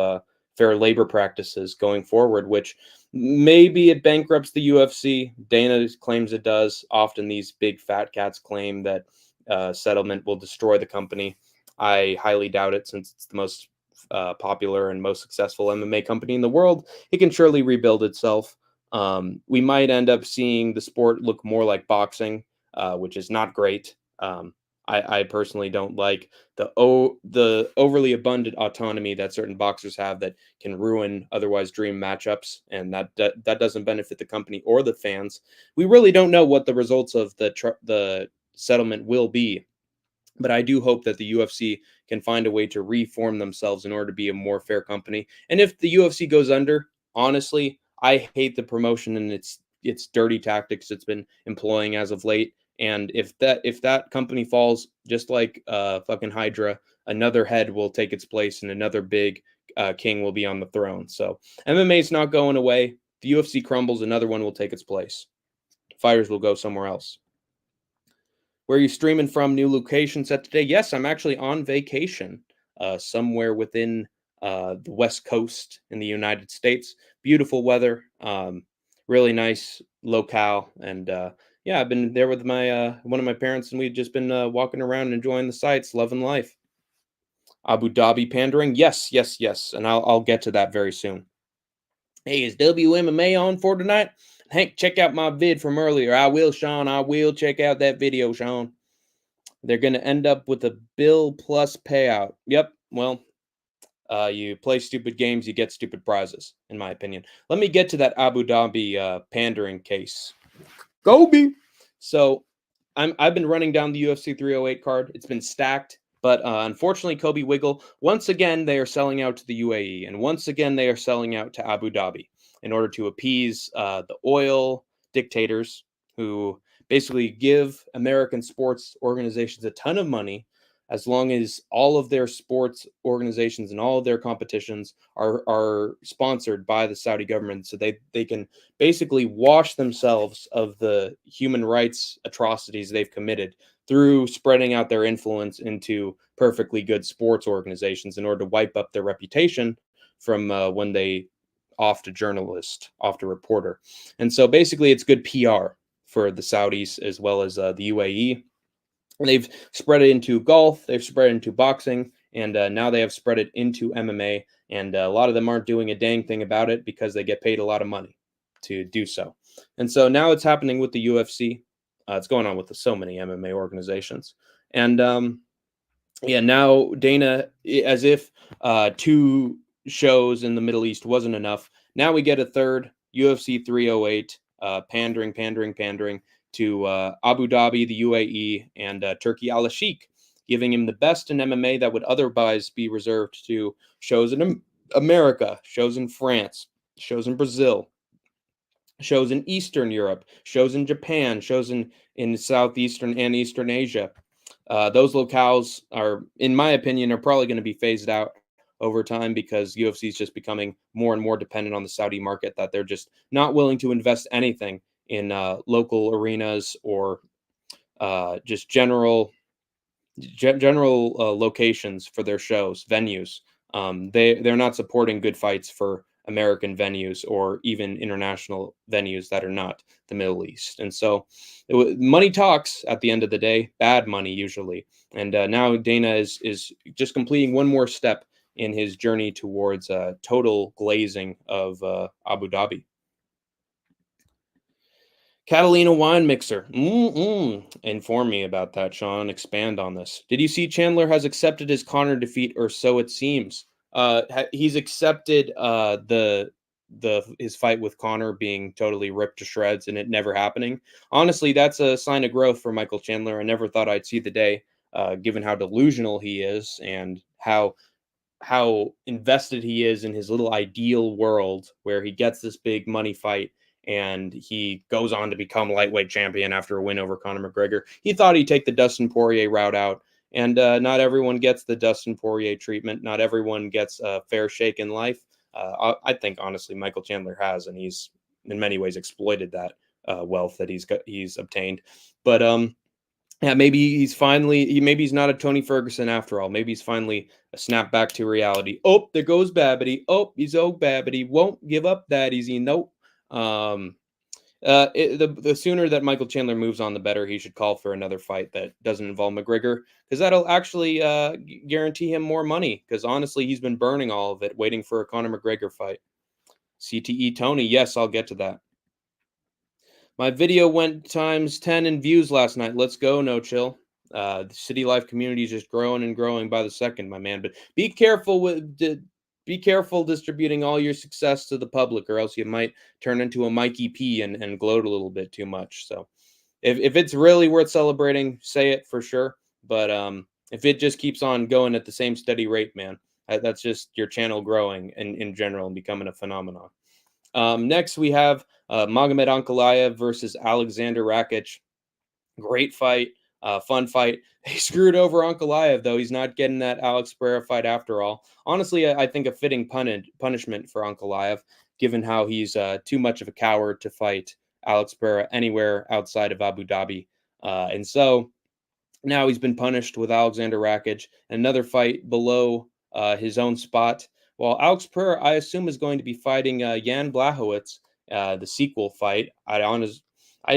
fair labor practices going forward, which maybe it bankrupts the UFC. Dana claims it does. Often these big fat cats claim that settlement will destroy the company. I highly doubt it, since it's the most popular and most successful MMA company in the world. It can surely rebuild itself. We might end up seeing the sport look more like boxing, which is not great. I personally don't like the overly abundant autonomy that certain boxers have that can ruin otherwise dream matchups, and that doesn't benefit the company or the fans. We really don't know what the results of the settlement will be, but I do hope that the UFC can find a way to reform themselves in order to be a more fair company. And if the UFC goes under, honestly, I hate the promotion and its dirty tactics it's been employing as of late. And if that company falls, just like fucking Hydra, another head will take its place and another big king will be on the throne. So MMA is not going away. The UFC crumbles, another one will take its place. Fighters will go somewhere else. Where are you streaming from? New location set today? Yes, I'm actually on vacation somewhere within the West Coast in the United States. Beautiful weather, really nice locale, and yeah, I've been there with my one of my parents, and we've just been walking around, enjoying the sights, loving life. Abu Dhabi pandering? Yes, yes, yes, and I'll get to that very soon. Hey, is WMMA on for tonight? Hank, check out my vid from earlier. I will, Sean. I will check out that video, Sean. They're going to end up with a bill plus payout. Yep. Well, you play stupid games, you get stupid prizes, in my opinion. Let me get to that Abu Dhabi pandering case. Gobi. So I've been running down the UFC 308 card. It's been stacked. But unfortunately, Kobe Wiggle, once again, they are selling out to the UAE. And once again, they are selling out to Abu Dhabi in order to appease the oil dictators who basically give American sports organizations a ton of money, as long as all of their sports organizations and all of their competitions are sponsored by the Saudi government. So they can basically wash themselves of the human rights atrocities they've committed through spreading out their influence into perfectly good sports organizations in order to wipe up their reputation from when they offed a journalist, offed a reporter. And so basically it's good PR for the Saudis as well as the UAE. And they've spread it into golf, they've spread it into boxing, and now they have spread it into MMA. And a lot of them aren't doing a dang thing about it because they get paid a lot of money to do so. And so now it's happening with the UFC. It's going on with so many MMA organizations. And yeah, now Dana, as if two shows in the Middle East wasn't enough, now we get a third, UFC 308, pandering to Abu Dhabi, the UAE, and Turkey Al Sheikh, giving him the best in MMA that would otherwise be reserved to shows in America, shows in France, shows in Brazil, shows in Eastern Europe, shows in Japan, shows in Southeastern and Eastern Asia. Those locales are, in my opinion, are probably going to be phased out over time because UFC is just becoming more and more dependent on the Saudi market, that they're just not willing to invest anything in local arenas or just general locations for their shows, venues. They're not supporting good fights for American venues or even international venues that are not the Middle East. And so money talks at the end of the day, bad money usually. And now Dana is just completing one more step in his journey towards total glazing of Abu Dhabi. Catalina wine mixer. Inform me about that, Sean. Expand on this. Did you see Chandler has accepted his Conor defeat, or so it seems? He's accepted his fight with Conor being totally ripped to shreds and it never happening. Honestly, that's a sign of growth for Michael Chandler. I never thought I'd see the day, given how delusional he is and how invested he is in his little ideal world where he gets this big money fight and he goes on to become lightweight champion after a win over Conor McGregor. He thought he'd take the Dustin Poirier route out And not everyone gets the Dustin Poirier treatment. Not everyone gets a fair shake in life. I think honestly, Michael Chandler has, and he's in many ways exploited that wealth that he's obtained. But yeah, maybe he's not a Tony Ferguson after all. Maybe he's finally a snap back to reality. Oh, there goes Babbity. Oh, he's Babbity. Won't give up that easy. Nope. The sooner that Michael Chandler moves on, the better. He should call for another fight that doesn't involve McGregor, because that'll actually guarantee him more money. Because honestly, he's been burning all of it, waiting for a Conor McGregor fight. CTE Tony, yes, I'll get to that. My video went times 10 in views last night. Let's go, no chill. The City Life community is just growing and growing by the second, my man. But be careful distributing all your success to the public, or else you might turn into a Mikey P and gloat a little bit too much. So if it's really worth celebrating, say it for sure. But if it just keeps on going at the same steady rate, man, that's just your channel growing in general and becoming a phenomenon. Next, we have Magomed Ankalaev versus Alexander Rakic. Great fight, fun fight. He screwed over Ankalaev, though. He's not getting that Alex Pereira fight after all. Honestly, I think a fitting punishment for Ankalaev, given how he's too much of a coward to fight Alex Pereira anywhere outside of Abu Dhabi. And so now he's been punished with Alexander Rakic. Another fight below his own spot. Well, Alex Pereira, I assume, is going to be fighting Jan Blachowicz, the sequel fight. I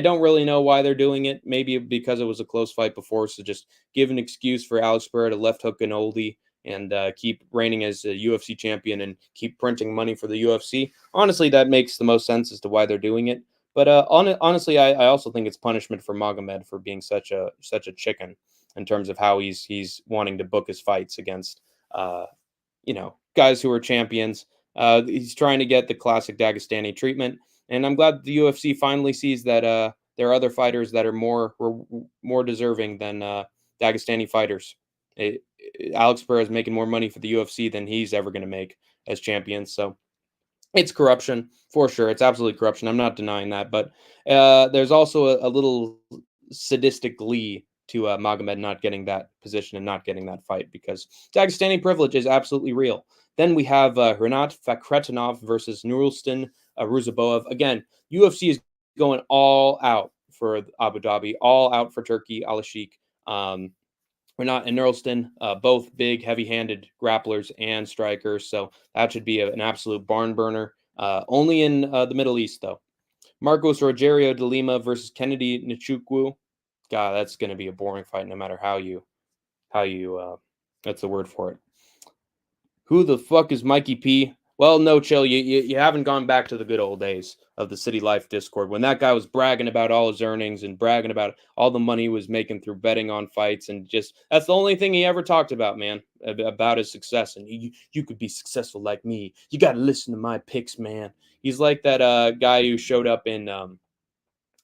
don't really know why they're doing it. Maybe because it was a close fight before, so just give an excuse for Alex Pereira to left hook an oldie and keep reigning as a UFC champion and keep printing money for the UFC. Honestly, that makes the most sense as to why they're doing it. But honestly, I also think it's punishment for Magomed for being such a chicken in terms of how he's wanting to book his fights against guys who are champions. He's trying to get the classic Dagestani treatment, and I'm glad the UFC finally sees that there are other fighters that are more deserving than Dagestani fighters. Alex Pereira is making more money for the UFC than he's ever going to make as champion. So it's corruption for sure. It's absolutely corruption. I'm not denying that, but there's also a little sadistic glee to Magomed not getting that position and not getting that fight, because Dagestani privilege is absolutely real. Then we have Renat Fakhretinov versus Nurulstin Ruzaboev. Again, UFC is going all out for Abu Dhabi, all out for Turkey, Al Sheikh. Renat and Nurulstin, both big, heavy-handed grapplers and strikers, so that should be an absolute barn burner. Only in the Middle East, though. Marcos Rogerio de Lima versus Kennedy Nchukwu. God, that's going to be a boring fight, no matter how you that's the word for it. Who the fuck is Mikey P? Well, no, chill. You haven't gone back to the good old days of the City Life Discord when that guy was bragging about all his earnings and bragging about all the money he was making through betting on fights, and just that's the only thing he ever talked about, man, about his success. And you could be successful like me. You got to listen to my picks, man. He's like that guy who showed up in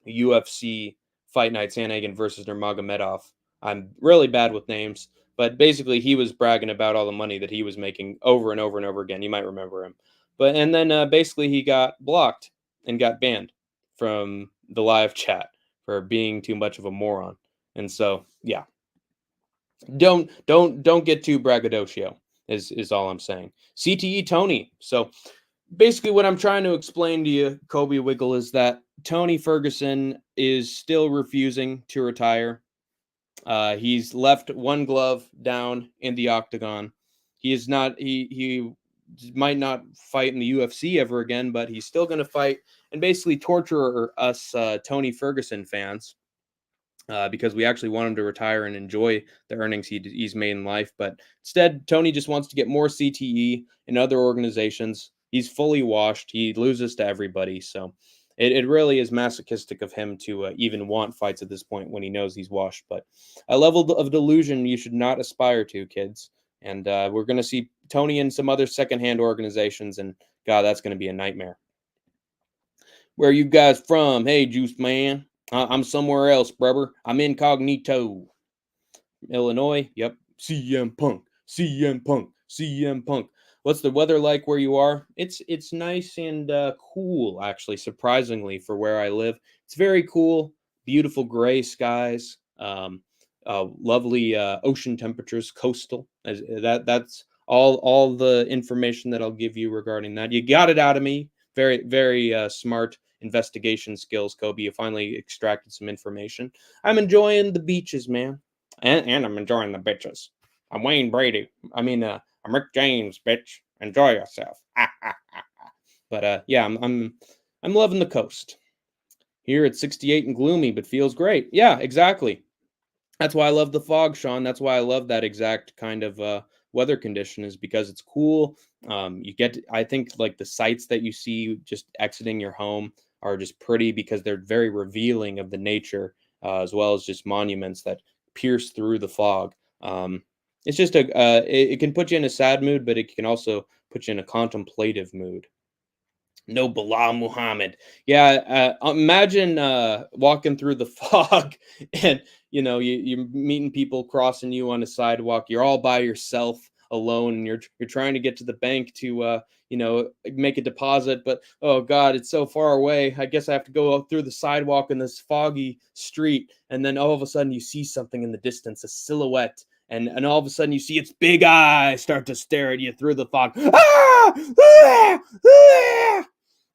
UFC Fight Night Sandhagen versus Nurmagomedov. I'm really bad with names. But basically, he was bragging about all the money that he was making over and over and over again. You might remember him. And then basically he got blocked and got banned from the live chat for being too much of a moron. And so, yeah, don't get too braggadocio is all I'm saying. CTE Tony. So basically, what I'm trying to explain to you, Kobe Wiggle, is that Tony Ferguson is still refusing to retire. He's left one glove down in the octagon. He might not fight in the UFC ever again, but he's still going to fight and basically torture us Tony Ferguson fans because we actually want him to retire and enjoy the earnings he's made in life. But instead, Tony just wants to get more CTE in other organizations. He's fully washed. He loses to everybody. So it really is masochistic of him to even want fights at this point when he knows he's washed. But a level of delusion you should not aspire to, kids. And we're going to see Tony in some other secondhand organizations. And God, that's going to be a nightmare. Where are you guys from? Hey, Juice Man. I'm somewhere else, brother. I'm incognito. Illinois. Yep. CM Punk. CM Punk. CM Punk. What's the weather like where you are? It's nice and cool, actually, surprisingly, for where I live. It's very cool. Beautiful gray skies. lovely ocean temperatures, coastal. That's all the information that I'll give you regarding that. You got it out of me. Very, very smart investigation skills, Kobe. You finally extracted some information. I'm enjoying the beaches, man, and I'm enjoying the bitches. I'm Wayne Brady. I'm Rick James, bitch. Enjoy yourself. But yeah, I'm loving the coast. Here it's 68 and gloomy, but feels great. Yeah, exactly. That's why I love the fog, Sean. That's why I love that exact kind of weather condition, is because it's cool. You get, I think, like the sights that you see just exiting your home are just pretty because they're very revealing of the nature, as well as just monuments that pierce through the fog. It's just it can put you in a sad mood, but it can also put you in a contemplative mood. No Bilal Muhammad. Yeah, imagine walking through the fog and you're meeting people crossing you on a sidewalk. You're all by yourself, alone, and you're trying to get to the bank to make a deposit, but oh god, it's so far away. I guess I have to go out through the sidewalk in this foggy street, and then all of a sudden you see something in the distance, a silhouette, and all of a sudden you see its big eyes start to stare at you through the fog. Ah! Ah! Ah!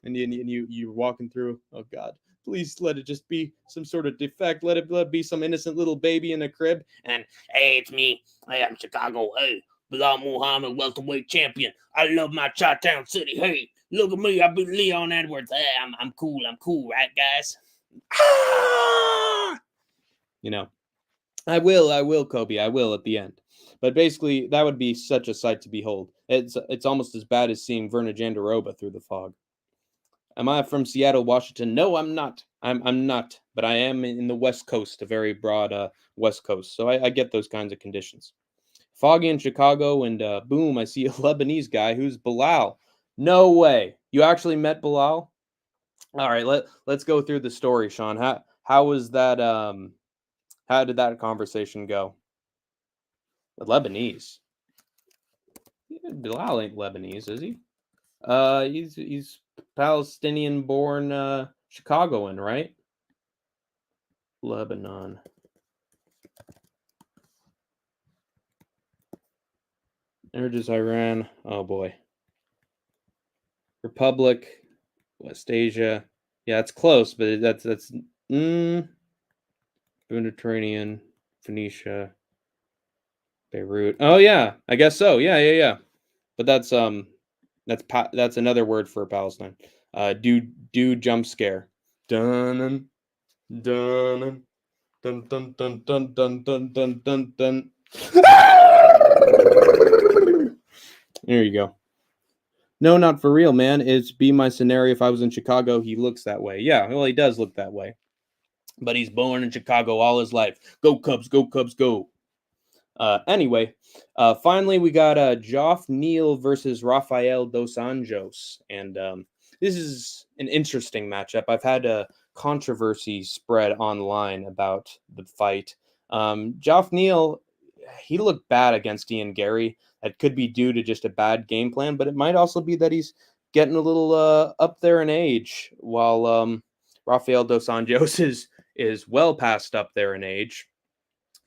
And you're walking through. Oh God, please let it just be some sort of defect. Let it be some innocent little baby in a crib. And hey, it's me. Hey, I'm Chicago. Hey, Bilal Muhammad, welterweight champion. I love my Chi-Town city. Hey, look at me. I beat Leon Edwards. Hey, I'm cool. I'm cool, right, guys? Ah! I will, Kobe. I will at the end. But basically, that would be such a sight to behold. It's almost as bad as seeing Verna Jandaroba through the fog. Am I from Seattle, Washington? No, I'm not. I'm not, but I am in the West Coast, a very broad West Coast. So I get those kinds of conditions. Foggy in Chicago, and boom, I see a Lebanese guy who's Bilal. No way. You actually met Bilal? All right, let's go through the story, Sean. How was that? How did that conversation go? The Lebanese. Yeah, Bilal ain't Lebanese, is he? He's Palestinian-born Chicagoan, right? Lebanon. Urges Iran. Oh boy. Republic, West Asia. Yeah, it's close, but that's Mediterranean, Phoenicia, Beirut. Oh yeah, I guess so. Yeah. But that's another word for Palestine. Do jump scare. Dun dun dun dun dun dun dun dun dun dun dun. There you go. No, not for real, man. It's be my scenario if I was in Chicago. He looks that way. Yeah, well, he does look that way. But he's born in Chicago all his life. Go Cubs, go Cubs, go. Anyway, finally we got Geoff Neal versus Rafael dos Anjos. And this is an interesting matchup. I've had a controversy spread online about the fight. Geoff Neal, he looked bad against Ian Gary. That could be due to just a bad game plan, but it might also be that he's getting a little up there in age, while Rafael dos Anjos is well past up there in age.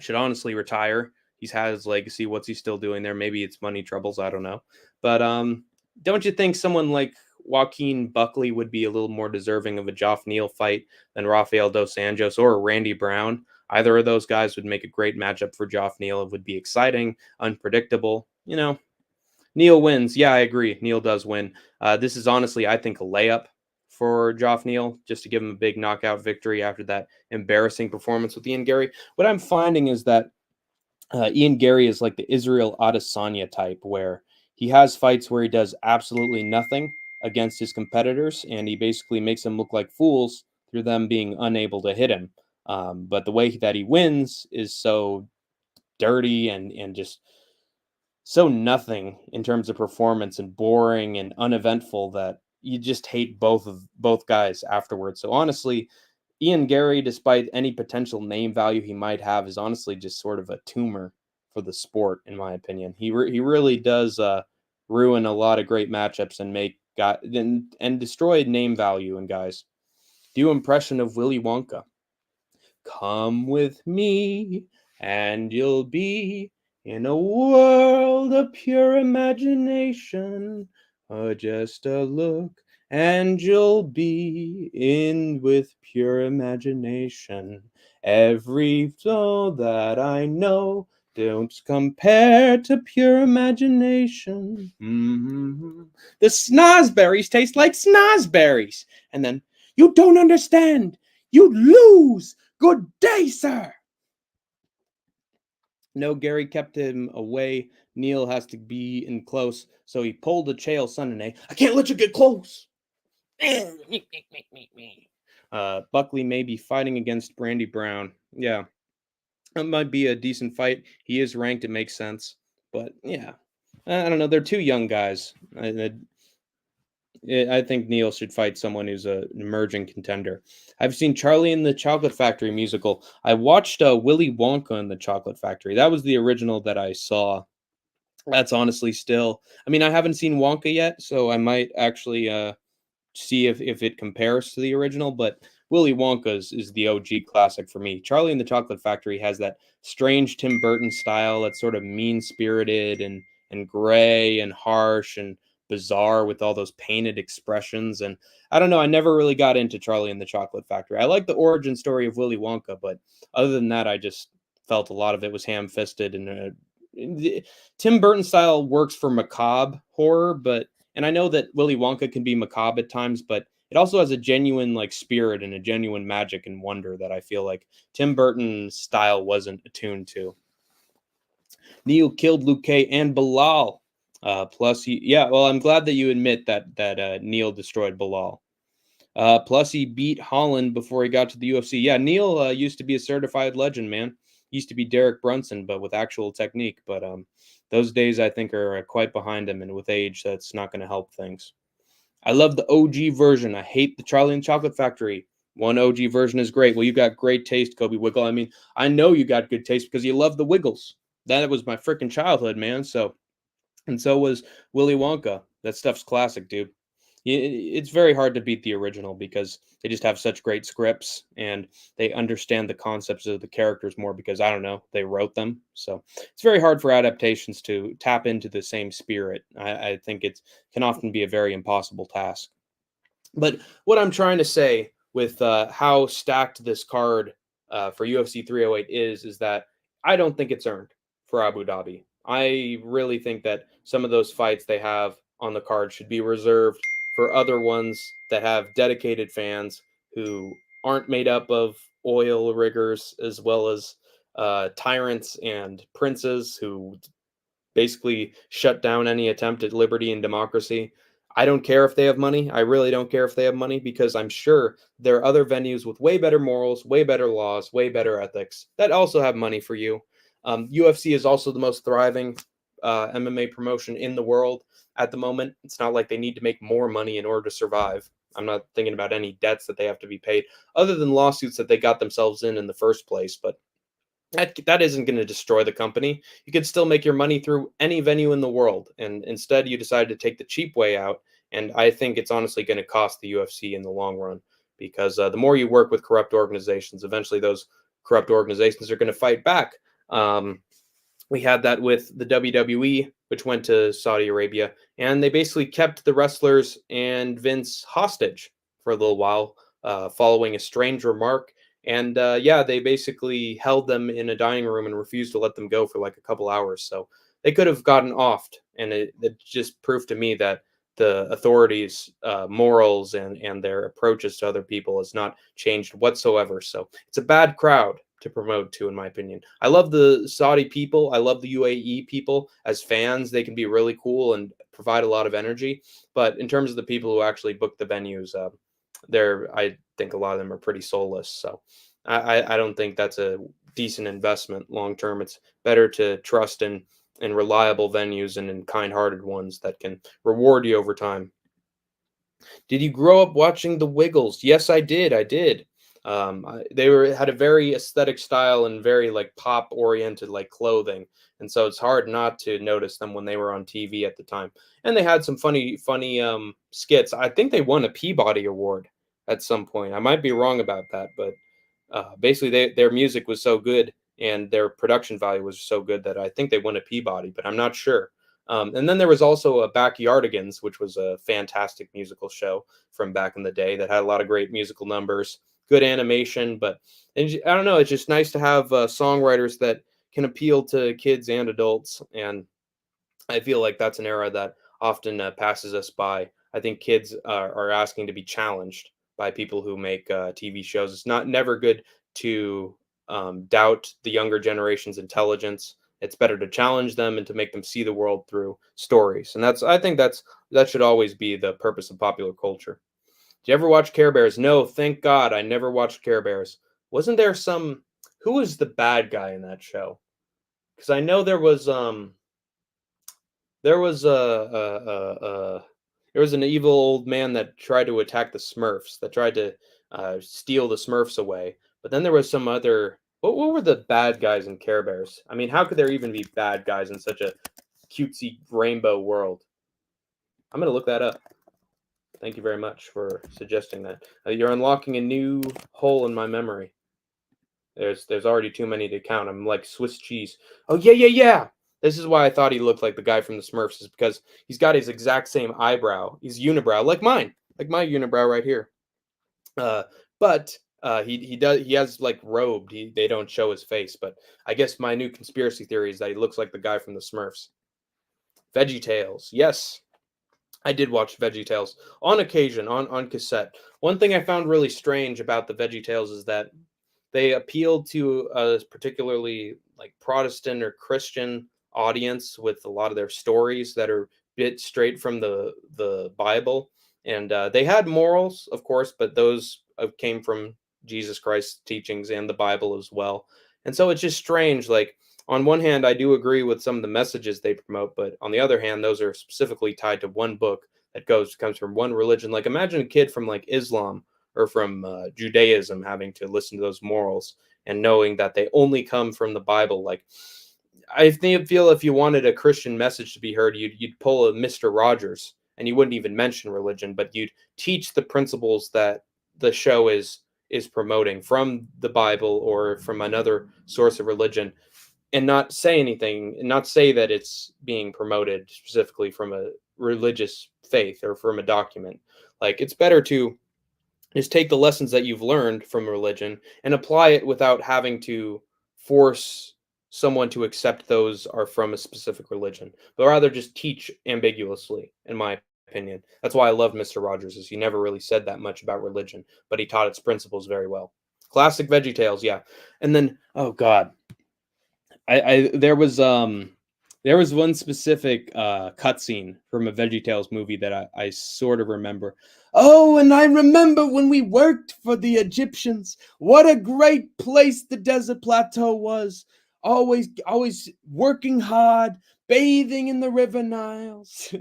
Should honestly retire. He's had his legacy. What's he still doing there? Maybe it's money troubles. I don't know. But don't you think someone like Joaquin Buckley would be a little more deserving of a Geoff Neal fight than Rafael dos Anjos or Randy Brown? Either of those guys would make a great matchup for Geoff Neal. It would be exciting, unpredictable. Neal wins. Yeah, I agree. Neal does win. This is honestly, I think, a layup for Geoff Neal, just to give him a big knockout victory after that embarrassing performance with Ian Gary. What I'm finding is that Ian Gary is like the Israel Adesanya type, where he has fights where he does absolutely nothing against his competitors, and he basically makes them look like fools through them being unable to hit him. But the way that he wins is so dirty and just so nothing in terms of performance, and boring and uneventful, that you just hate both guys afterwards. So honestly, Ian Gary, despite any potential name value he might have, is honestly just sort of a tumor for the sport, in my opinion. He really does ruin a lot of great matchups and and destroy name value in guys. Do impression of Willy Wonka. Come with me, and you'll be in a world of pure imagination. Just a look, and you'll be in with pure imagination. Every soul that I know don't compare to pure imagination. The snozberries taste like snozberries. And then, you don't understand. You lose. Good day, sir. No, Gary kept him away. Neil has to be in close, so he pulled a chael Sunday. I can't let you get close. Buckley may be fighting against Brandy Brown. Yeah, it might be a decent fight. He is ranked. It makes sense. But yeah, I don't know. They're two young guys. I think Neil should fight someone who's an emerging contender. I've seen Charlie and the Chocolate Factory musical. I watched Willy Wonka and the Chocolate Factory. That was the original that I saw. That's honestly still. I mean, I haven't seen Wonka yet, so I might actually see if it compares to the original. But Willy Wonka is the OG classic for me. Charlie and the Chocolate Factory has that strange Tim Burton style that's sort of mean spirited and gray and harsh and bizarre with all those painted expressions. And I don't know, I never really got into Charlie and the Chocolate Factory. I like the origin story of Willy Wonka, but other than that, I just felt a lot of it was ham-fisted and Tim Burton style works for macabre horror, but and I know that Willy Wonka can be macabre at times, but it also has a genuine like spirit and a genuine magic and wonder that I feel like Tim Burton's style wasn't attuned to. Neil killed Luke and Bilal. Plus, well, I'm glad that you admit that Neil destroyed Bilal. Plus, he beat Holland before he got to the UFC. Yeah, Neil used to be a certified legend, man. Used to be Derek Brunson, but with actual technique. But those days, I think, are quite behind him, and with age, that's not going to help things. I love the OG version. I hate the Charlie and Chocolate Factory. One OG version is great. Well, you got great taste, Kobe Wiggle. I mean, I know you got good taste because you love the Wiggles. That was my freaking childhood, man. And so was Willy Wonka. That stuff's classic, dude. It's very hard to beat the original because they just have such great scripts and they understand the concepts of the characters more because I don't know, they wrote them. So it's very hard for adaptations to tap into the same spirit. I think it can often be a very impossible task. But what I'm trying to say with how stacked this card for UFC 308 is that I don't think it's earned for Abu Dhabi. I really think that some of those fights they have on the card should be reserved for other ones that have dedicated fans who aren't made up of oil riggers as well as tyrants and princes who basically shut down any attempt at liberty and democracy. I don't care if they have money. I really don't care if they have money because I'm sure there are other venues with way better morals, way better laws, way better ethics that also have money for you. UFC is also the most thriving MMA promotion in the world at the moment. It's not like they need to make more money in order to survive. I'm not thinking about any debts that they have to be paid other than lawsuits that they got themselves in the first place. But that isn't going to destroy the company. You could still make your money through any venue in the world. And instead, you decided to take the cheap way out. And I think it's honestly going to cost the UFC in the long run because the more you work with corrupt organizations, eventually those corrupt organizations are going to fight back. We had that with the WWE, which went to Saudi Arabia, and they basically kept the wrestlers and Vince hostage for a little while, following a strange remark. And they basically held them in a dining room and refused to let them go for like a couple hours. So they could have gotten offed. And it just proved to me that the authorities' morals and their approaches to other people has not changed whatsoever. So it's a bad crowd to promote to, in my opinion. I love the Saudi people. I love the UAE people as fans. They can be really cool and provide a lot of energy. But in terms of the people who actually book the venues, I think a lot of them are pretty soulless. So I don't think that's a decent investment long term. It's better to trust in reliable venues and in kind-hearted ones that can reward you over time. Did you grow up watching the Wiggles? Yes, I did. I did. They had a very aesthetic style and very like pop oriented like clothing, and so it's hard not to notice them when they were on TV at the time. And they had some funny skits. I think they won a Peabody Award at some point. I might be wrong about that, but basically their music was so good and their production value was so good that I think they won a Peabody, but I'm not sure. And then there was also a Backyardigans, which was a fantastic musical show from back in the day that had a lot of great musical numbers, good animation. But I don't know, it's just nice to have songwriters that can appeal to kids and adults. And I feel like that's an era that often passes us by. I think kids are asking to be challenged by people who make TV shows. It's not never good to doubt the younger generation's intelligence. It's better to challenge them and to make them see the world through stories. And I think that should always be the purpose of popular culture. Did you ever watch Care Bears? No, thank God, I never watched Care Bears. Wasn't there some? Who was the bad guy in that show? Because I know there was there was an evil old man that tried to attack the Smurfs, that tried to steal the Smurfs away. But then there was some other. What were the bad guys in Care Bears? I mean, how could there even be bad guys in such a cutesy rainbow world? I'm gonna look that up. Thank you very much for suggesting that. You're unlocking a new hole in my memory. There's already too many to count. I'm like Swiss cheese. Oh yeah. This is why I thought he looked like the guy from the Smurfs, is because he's got his exact same eyebrow. He's unibrow, like mine, like my unibrow right here. But he has like robed. They don't show his face, but I guess my new conspiracy theory is that he looks like the guy from the Smurfs. VeggieTales, yes, I did watch VeggieTales on occasion on cassette. One thing I found really strange about the VeggieTales is that they appeal to a particularly like Protestant or Christian audience with a lot of their stories that are bit straight from the Bible, and they had morals, of course, but those came from Jesus Christ's teachings and the Bible as well. And so it's just strange. Like on one hand, I do agree with some of the messages they promote, but on the other hand, those are specifically tied to one book that comes from one religion. Like imagine a kid from like Islam or from Judaism having to listen to those morals and knowing that they only come from the Bible. Like feel if you wanted a Christian message to be heard, you'd pull a Mr. Rogers and you wouldn't even mention religion, but you'd teach the principles that the show is promoting from the Bible or from another source of religion, and not say anything, and not say that it's being promoted specifically from a religious faith or from a document. Like it's better to just take the lessons that you've learned from religion and apply it without having to force someone to accept those are from a specific religion, but rather just teach ambiguously, in my opinion. That's why I love Mr. Rogers, is he never really said that much about religion, but he taught its principles very well. Classic VeggieTales, yeah. And then, oh God, I there was one specific cutscene from a VeggieTales movie that I sort of remember. Oh, and I remember when we worked for the Egyptians. What a great place the desert plateau was. Always working hard, bathing in the river Niles,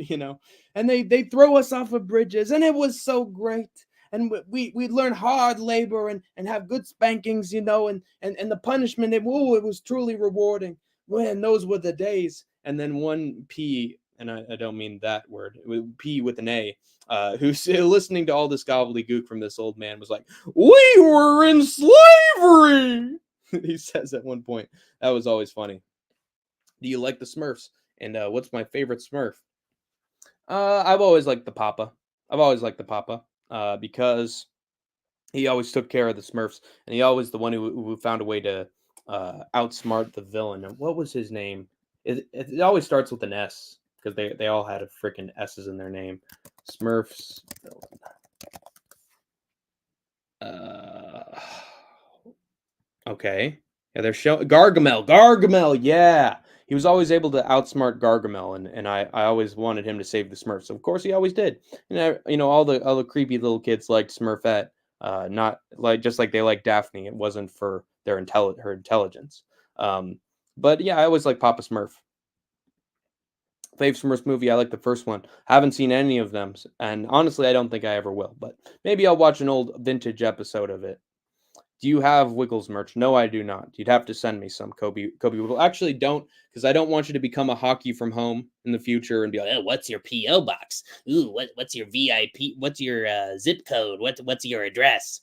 and they throw us off of bridges, and it was so great. And we learn hard labor and have good spankings, and the punishment, it was truly rewarding. Man, those were the days. And then one P, and I don't mean that word, P with an A, who's listening to all this gobbledygook from this old man, was like, "We were in slavery." He says at one point. That was always funny. Do you like the Smurfs? And what's my favorite Smurf? I've always liked the Papa. Because he always took care of the Smurfs, and he always the one who found a way to outsmart the villain. And what was his name? It always starts with an S, because they all had a freaking S's in their name. Smurfs villain. Okay. Yeah, they're showing Gargamel, yeah. He was always able to outsmart Gargamel, and I always wanted him to save the Smurfs. So of course he always did. All the creepy little kids liked Smurfette, not like just like they liked Daphne. It wasn't for her intelligence. But yeah, I always like Papa Smurf. Fave Smurfs movie, I like the first one. Haven't seen any of them, and honestly, I don't think I ever will. But maybe I'll watch an old vintage episode of it. Do you have Wiggles merch? No, I do not. You'd have to send me some, Kobe Wiggle. Actually, don't, because I don't want you to become a hockey from home in the future and be like, "Oh, what's your PO box? Ooh, what's your VIP? What's your zip code? What's your address?"